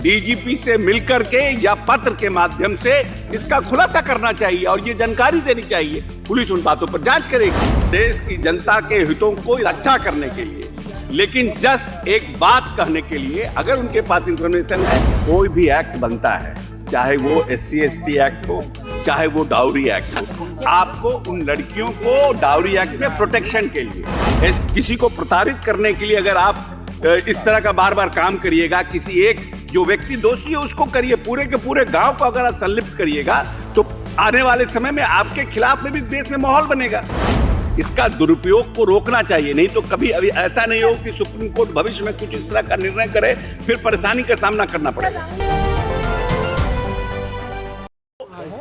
DGP से मिलकर के या पत्र के माध्यम से इसका खुलासा करना चाहिए और ये जानकारी देनी चाहिए। पुलिस उन बातों पर जांच करेगी देश की जनता के हितों को रक्षा करने के लिए। लेकिन जस्ट एक बात कहने के लिए अगर उनके पास इंफॉर्मेशन है, कोई भी एक्ट बनता है, चाहे वो SC/ST एक्ट हो, चाहे वो डाउरी एक्ट हो, आपको उन लड़कियों को डाउरी एक्ट में प्रोटेक्शन के लिए, किसी को प्रताड़ित करने के लिए अगर आप इस तरह का बार बार काम करिएगा, किसी एक जो व्यक्ति दोषी है उसको करिए, पूरे के पूरे गांव को अगर आप संलिप्त करिएगा तो आने वाले समय में आपके खिलाफ में भी देश में माहौल बनेगा। इसका दुरुपयोग को रोकना चाहिए, नहीं तो कभी अभी ऐसा नहीं हो कि सुप्रीम कोर्ट भविष्य में कुछ इस तरह का निर्णय करे, फिर परेशानी का सामना करना पड़ेगा।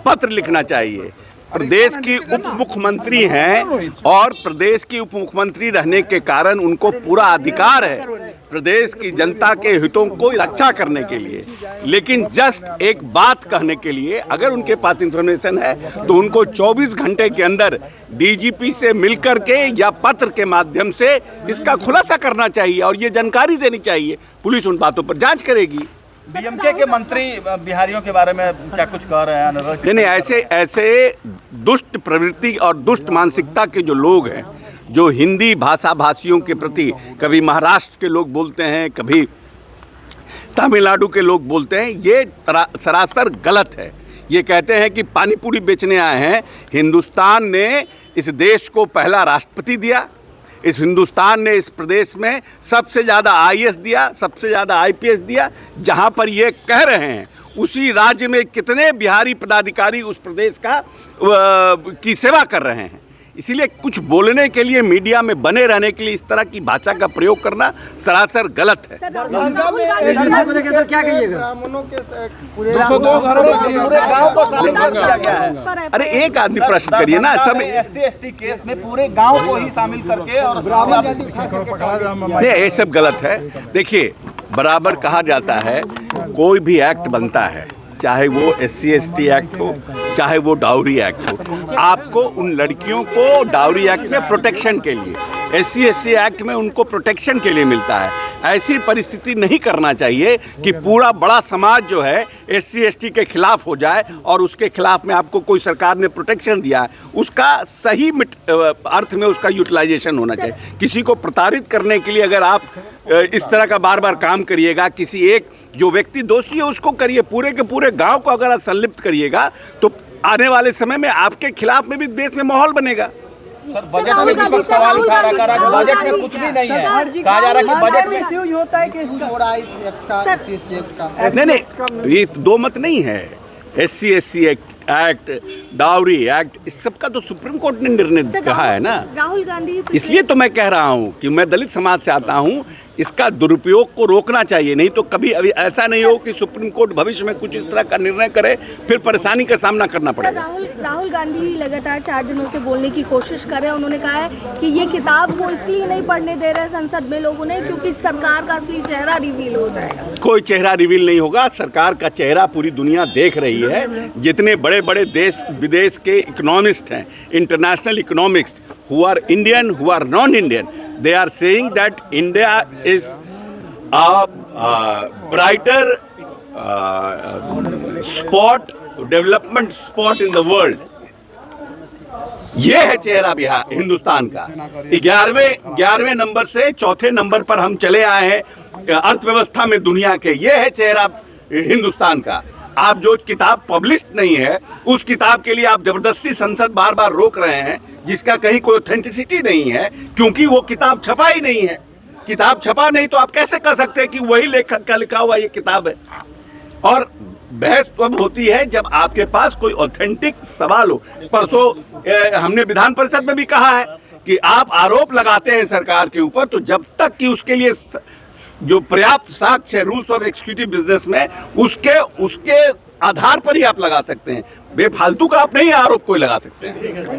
पत्र लिखना चाहिए। प्रदेश की उप मुख्यमंत्री हैं और प्रदेश की उप मुख्यमंत्री रहने के कारण उनको पूरा अधिकार है प्रदेश की जनता के हितों को रक्षा करने के लिए। लेकिन जस्ट एक बात कहने के लिए अगर उनके पास इंफॉर्मेशन है तो उनको 24 घंटे के अंदर डीजीपी से मिलकर के या पत्र के माध्यम से इसका खुलासा करना चाहिए और ये जानकारी देनी चाहिए। पुलिस उन बातों पर जांच करेगी। डीएमके के मंत्री बिहारियों के बारे में क्या कुछ कह रहे हैं? नहीं, ऐसे दुष्ट प्रवृत्ति और दुष्ट मानसिकता के जो लोग हैं, जो हिंदी भाषा भाषियों के प्रति कभी महाराष्ट्र के लोग बोलते हैं, कभी तमिलनाडु के लोग बोलते हैं, ये सरासर गलत है। ये कहते हैं कि पानी पूरी बेचने आए हैं। हिंदुस्तान ने इस देश को पहला राष्ट्रपति दिया, इस हिंदुस्तान ने इस प्रदेश में सबसे ज़्यादा IAS दिया, सबसे ज़्यादा IPS दिया। जहाँ पर ये कह रहे हैं उसी राज्य में कितने बिहारी पदाधिकारी उस प्रदेश का की सेवा कर रहे हैं। इसीलिए कुछ बोलने के लिए मीडिया में बने रहने के लिए इस तरह की भाषा का प्रयोग करना सरासर गलत है। अरे एक आदमी प्रश्न करिए ना, सब SC/ST केस में पूरे गांव को ही शामिल करके और नहीं, ये सब गलत है। देखिए, बराबर कहा जाता है कोई भी एक्ट बनता है, चाहे वो SC/ST एक्ट हो, चाहे वो डाउरी एक्ट हो, आपको उन लड़कियों को डाउरी एक्ट में प्रोटेक्शन के लिए, SC/ST एक्ट में उनको प्रोटेक्शन के लिए मिलता है। ऐसी परिस्थिति नहीं करना चाहिए कि पूरा बड़ा समाज जो है SC/ST के खिलाफ हो जाए और उसके खिलाफ में आपको कोई सरकार ने प्रोटेक्शन दिया है, उसका सही अर्थ में उसका यूटिलाइजेशन होना चाहिए। किसी को प्रताड़ित करने के लिए अगर आप इस तरह का बार बार काम करिएगा, किसी एक जो व्यक्ति दोषी है उसको करिए, पूरे के पूरे गांव को अगर आप संलिप्त करिएगा तो आने वाले समय में आपके खिलाफ में भी देश में माहौल बनेगा। सर, बजट में विपक्ष सवाल उठा रहा है, बजट में कुछ भी नहीं है। कहा जा रहा है कि बजट में मिसयूज होता है कि नहीं, ये दो मत नहीं है। SC/ST एक्ट, डाउरी एक्ट, इस सब का तो सुप्रीम कोर्ट ने निर्णय कहा है ना। राहुल गांधी, इसलिए तो मैं कह रहा हूँ कि मैं दलित समाज से आता हूँ, इसका दुरुपयोग को रोकना चाहिए, नहीं तो कभी अभी ऐसा नहीं हो कि सुप्रीम कोर्ट भविष्य में कुछ इस तरह का निर्णय करे, फिर परेशानी का सामना करना पड़ेगा। राहुल गांधी लगातार 4 दिनों से बोलने की कोशिश कर रहे हैं। उन्होंने कहा है कि ये किताब को इसलिए नहीं पढ़ने दे रहे संसद में लोगों ने क्योंकि सरकार का असली चेहरा रिवील हो जाएगा। कोई चेहरा रिवील नहीं होगा। सरकार का चेहरा पूरी दुनिया देख रही है। जितने बड़े बड़े देश विदेश के इकोनॉमिस्ट हैं, international economist, who are Indian, who are non-Indian, they are saying that India is a brighter development spot in the world. ये है चेहरा बिहार हिंदुस्तान का। 11वें नंबर से चौथे नंबर पर हम चले आए हैं अर्थव्यवस्था में दुनिया के। ये है चेहरा हिंदुस्तान का। आप जो किताब पब्लिश नहीं है उस किताब के लिए आप जबरदस्ती संसद बार बार रोक रहे हैं, जिसका कहीं कोई ऑथेंटिसिटी नहीं है, क्योंकि वो किताब छपा ही नहीं है। किताब छपा नहीं तो आप कैसे कह सकते हैं कि वही लेखक का लिखा हुआ ये किताब है। और बहस तब होती है जब आपके पास कोई ऑथेंटिक सवाल हो। परसों हमने विधान परिषद में भी कहा है कि आप आरोप लगाते हैं सरकार के ऊपर, तो जब तक कि उसके लिए जो पर्याप्त साक्ष्य रूल्स ऑफ एक्जीक्यूटिव बिजनेस में उसके आधार पर ही आप लगा सकते हैं। बेफालतू का आप नहीं आरोप कोई लगा सकते हैं।